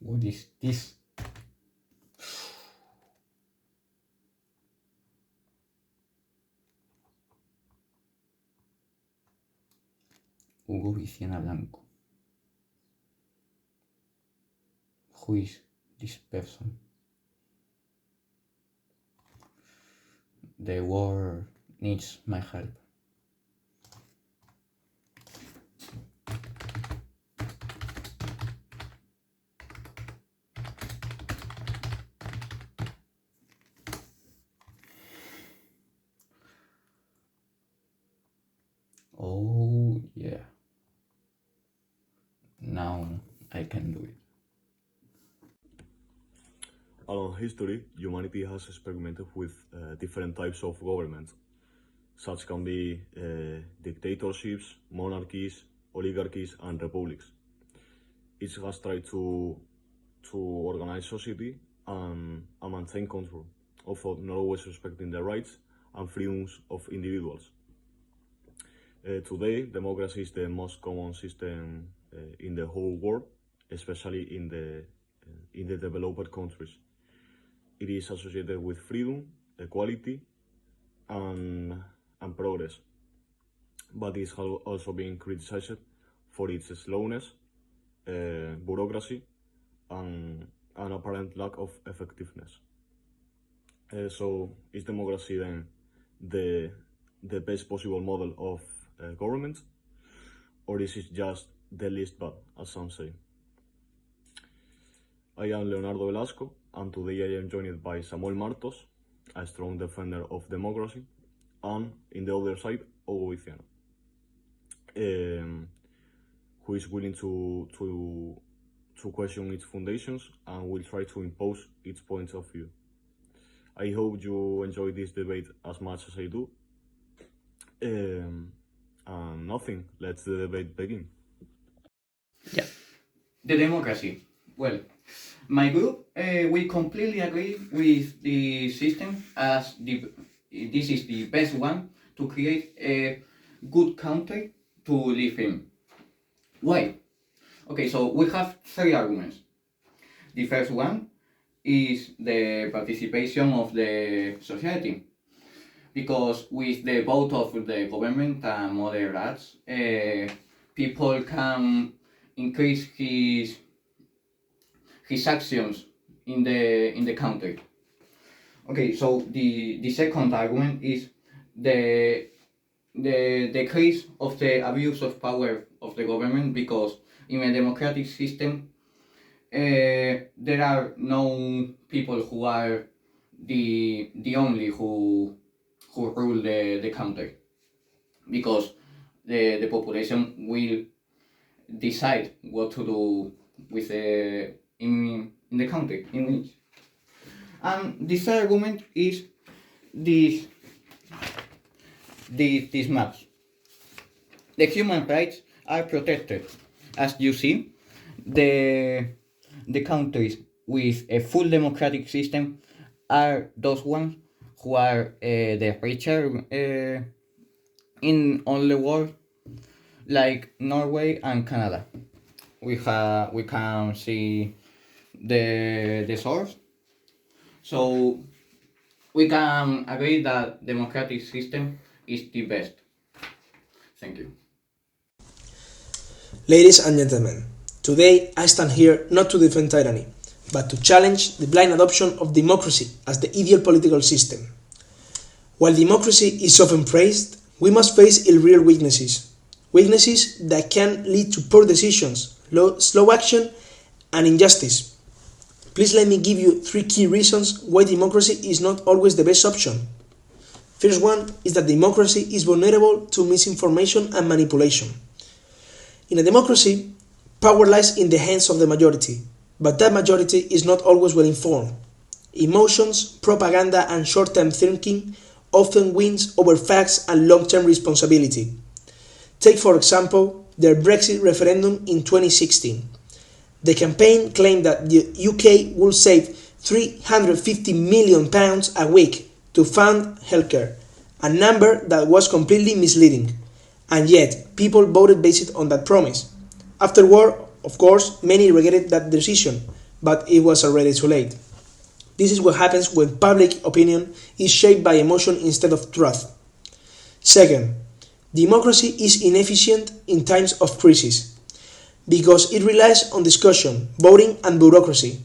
What is this? Hugo Viciana Blanco. Who is this person? The world needs my help. Oh yeah. Now I can do it. Along history, humanity has experimented with different types of government. Such can be dictatorships, monarchies, oligarchies, and republics. Each has tried to organize society and maintain control, although not always respecting the rights and freedoms of individuals. Today, democracy is the most common system in the whole world, especially in the developed countries. It is associated with freedom, equality, and progress, but it has also been criticized for its slowness, bureaucracy, and an apparent lack of effectiveness. So, is democracy then the best possible model of government, or is it just the least bad, as some say? I am Leonardo Velasco, and today I am joined by Samuel Martos, a strong defender of democracy, and in the other side, Hugo Viciana, who is willing to question its foundations and will try to impose its points of view. I hope you enjoy this debate as much as I do. And nothing, let the debate begin. Yeah. The democracy. Well, my group we completely agree with the system as this is the best one to create a good country to live in. Why? Okay, so we have three arguments. The first one is the participation of the society, because with the vote of the government and moderates, people can increase his actions in the country. Okay, so the second argument is the decrease of the abuse of power of the government, because in a democratic system there are no people who are the only who rule the country, because the population will decide what to do with in the country in which. And the third argument is these maps. The human rights are protected. As you see, the countries with a full democratic system are those ones who are the richer in all the world, like Norway and Canada. We can see the source. So we can agree that democratic system is the best. Thank you. Ladies and gentlemen, today I stand here not to defend tyranny, but to challenge the blind adoption of democracy as the ideal political system. While democracy is often praised, we must face its real weaknesses that can lead to poor decisions, slow action, and injustice. Please let me give you 3 key reasons why democracy is not always the best option. First one is that democracy is vulnerable to misinformation and manipulation. In a democracy, power lies in the hands of the majority, but that majority is not always well informed. Emotions, propaganda, and short-term thinking often wins over facts and long-term responsibility. Take, for example, the Brexit referendum in 2016. The campaign claimed that the UK would save £350 million a week to fund healthcare, a number that was completely misleading, and yet people voted based on that promise. Afterward, of course, many regretted that decision, but it was already too late. This is what happens when public opinion is shaped by emotion instead of truth. Second, democracy is inefficient in times of crisis because it relies on discussion, voting, and bureaucracy.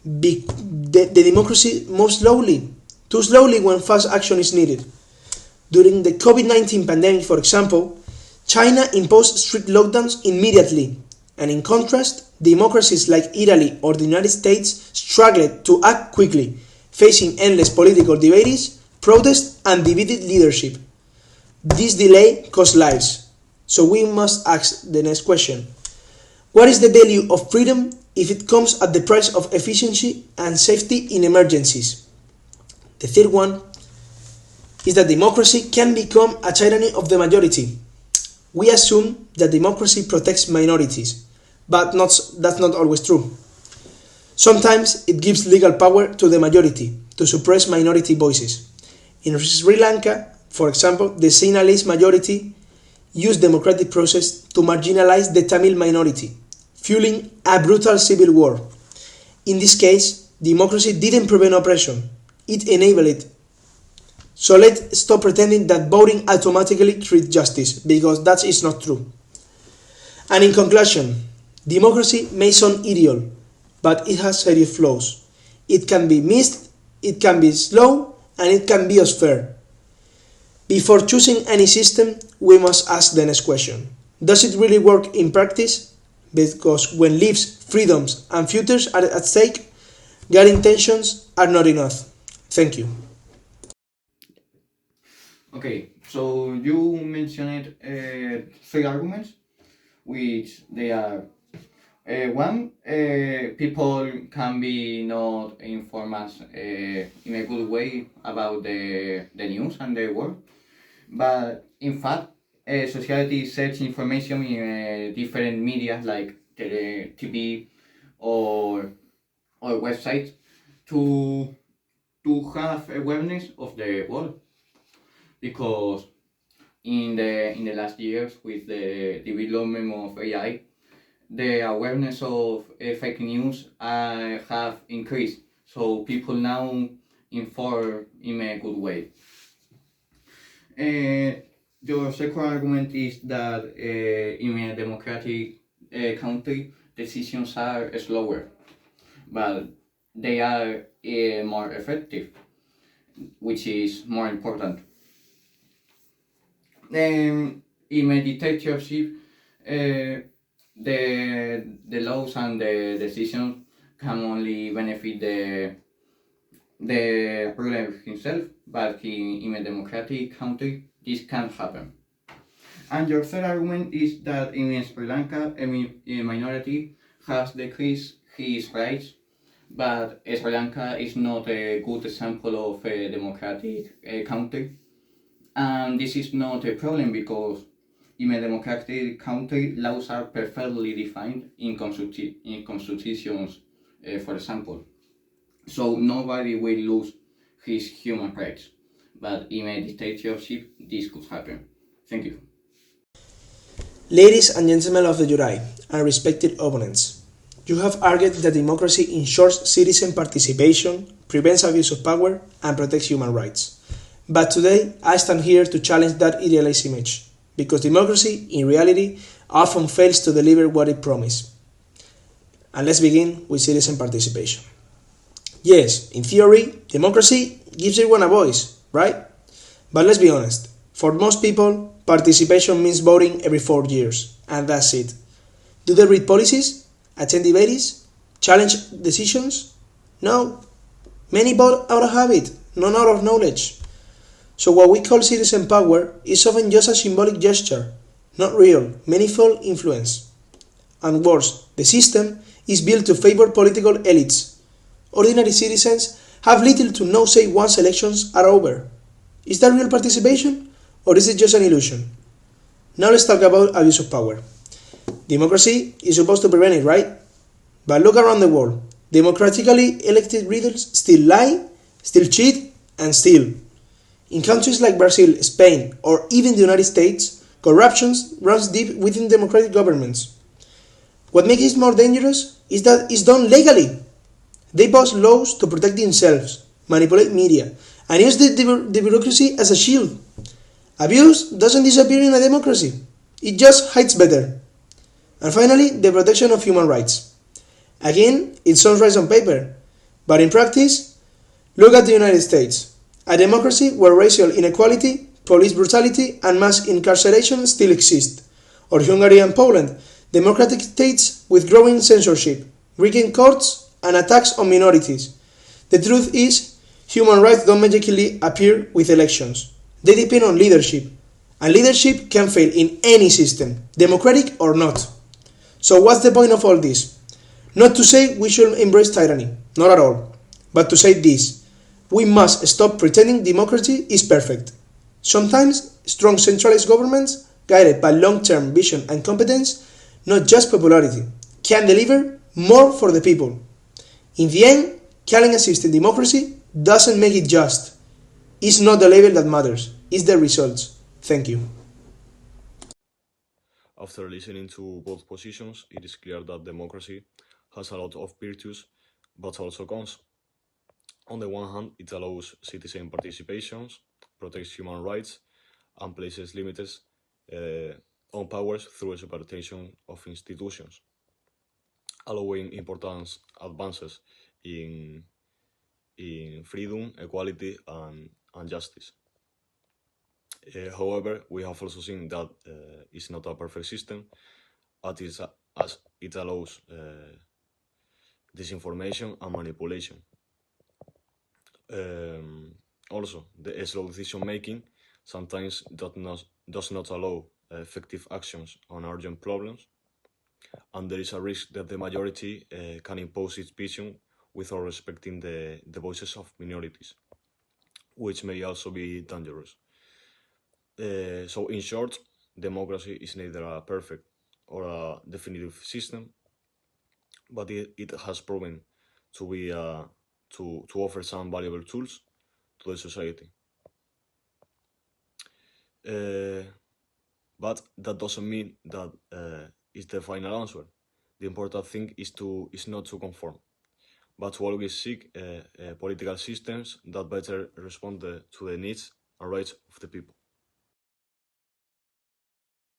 The democracy moves slowly, too slowly when fast action is needed. During the COVID-19 pandemic, for example, China imposed strict lockdowns immediately, and in contrast, democracies like Italy or the United States struggled to act quickly, facing endless political debates, protests, and divided leadership. This delay cost lives, so we must ask the next question. What is the value of freedom if it comes at the price of efficiency and safety in emergencies? The third one is that democracy can become a tyranny of the majority. We assume that democracy protects minorities, but that's not always true. Sometimes it gives legal power to the majority to suppress minority voices. In Sri Lanka, for example, the Sinhalese majority used democratic process to marginalize the Tamil minority, fueling a brutal civil war. In this case, democracy didn't prevent oppression, it enabled it. So let's stop pretending that voting automatically creates justice, because that is not true. And in conclusion, democracy may sound ideal, but it has serious flaws. It can be missed, it can be slow, and it can be unfair. Before choosing any system, we must ask the next question. Does it really work in practice? Because when lives, freedoms, and futures are at stake, good intentions are not enough. Thank you. Okay, so you mentioned three arguments, which they are one, people can be not informed in a good way about the news and the world, but in fact, society search information in different media like TV or websites to have awareness of the world, because in the last years with the development of AI, the awareness of fake news have increased, so people now inform in a good way. Your second argument is that in a democratic country, decisions are slower, but they are more effective, which is more important. In a dictatorship, the laws and the decisions can only benefit the ruler himself, but in a democratic country, this can't happen. And your third argument is that in Sri Lanka, a minority has decreased his rights, but Sri Lanka is not a good example of a democratic country. And this is not a problem because in a democratic country, laws are perfectly defined in constitutions, for example. So nobody will lose his human rights. But in a dictatorship, this could happen. Thank you. Ladies and gentlemen of the jury, and respected opponents, you have argued that democracy ensures citizen participation, prevents abuse of power, and protects human rights. But today, I stand here to challenge that idealized image, because democracy, in reality, often fails to deliver what it promised. And let's begin with citizen participation. Yes, in theory, democracy gives everyone a voice, right? But let's be honest, for most people, participation means voting every 4 years, and that's it. Do they read policies, attend debates, challenge decisions? No. Many vote out of habit, not out of knowledge. So what we call citizen power is often just a symbolic gesture, not real, meaningful influence. And worse, the system is built to favor political elites. Ordinary citizens have little to no say once elections are over. Is that real participation, or is it just an illusion? Now let's talk about abuse of power. Democracy is supposed to prevent it, right? But look around the world. Democratically elected leaders still lie, still cheat, and steal. In countries like Brazil, Spain, or even the United States, corruption runs deep within democratic governments. What makes it more dangerous is that it's done legally, They pass laws to protect themselves, manipulate media, and use the bureaucracy as a shield. Abuse doesn't disappear in a democracy, it just hides better. And finally, the protection of human rights. Again, it sounds right on paper, but in practice, look at the United States, a democracy where racial inequality, police brutality, and mass incarceration still exist. Or Hungary and Poland, democratic states with growing censorship, rigged courts, and attacks on minorities. The truth is, human rights don't magically appear with elections. They depend on leadership, and leadership can fail in any system, democratic or not. So what's the point of all this? Not to say we should embrace tyranny, not at all, but to say this: we must stop pretending democracy is perfect. Sometimes strong centralized governments, guided by long-term vision and competence, not just popularity, can deliver more for the people. In the end, calling a system democracy doesn't make it just. It's not the label that matters, it's the results. Thank you. After listening to both positions, it is clear that democracy has a lot of virtues, but also cons. On the one hand, it allows citizen participation, protects human rights, and places limits on powers through separation of institutions, allowing important advances in freedom, equality, and justice. However, we have also seen that it's not a perfect system, as it allows disinformation and manipulation. Also, the slow decision making sometimes does not allow effective actions on urgent problems, and there is a risk that the majority can impose its vision without respecting the voices of minorities, which may also be dangerous. So in short, democracy is neither a perfect or a definitive system, but it has proven to be to offer some valuable tools to the society. But that doesn't mean that it's the final answer. The important thing is not to conform, but to always seek political systems that better respond to the needs and rights of the people.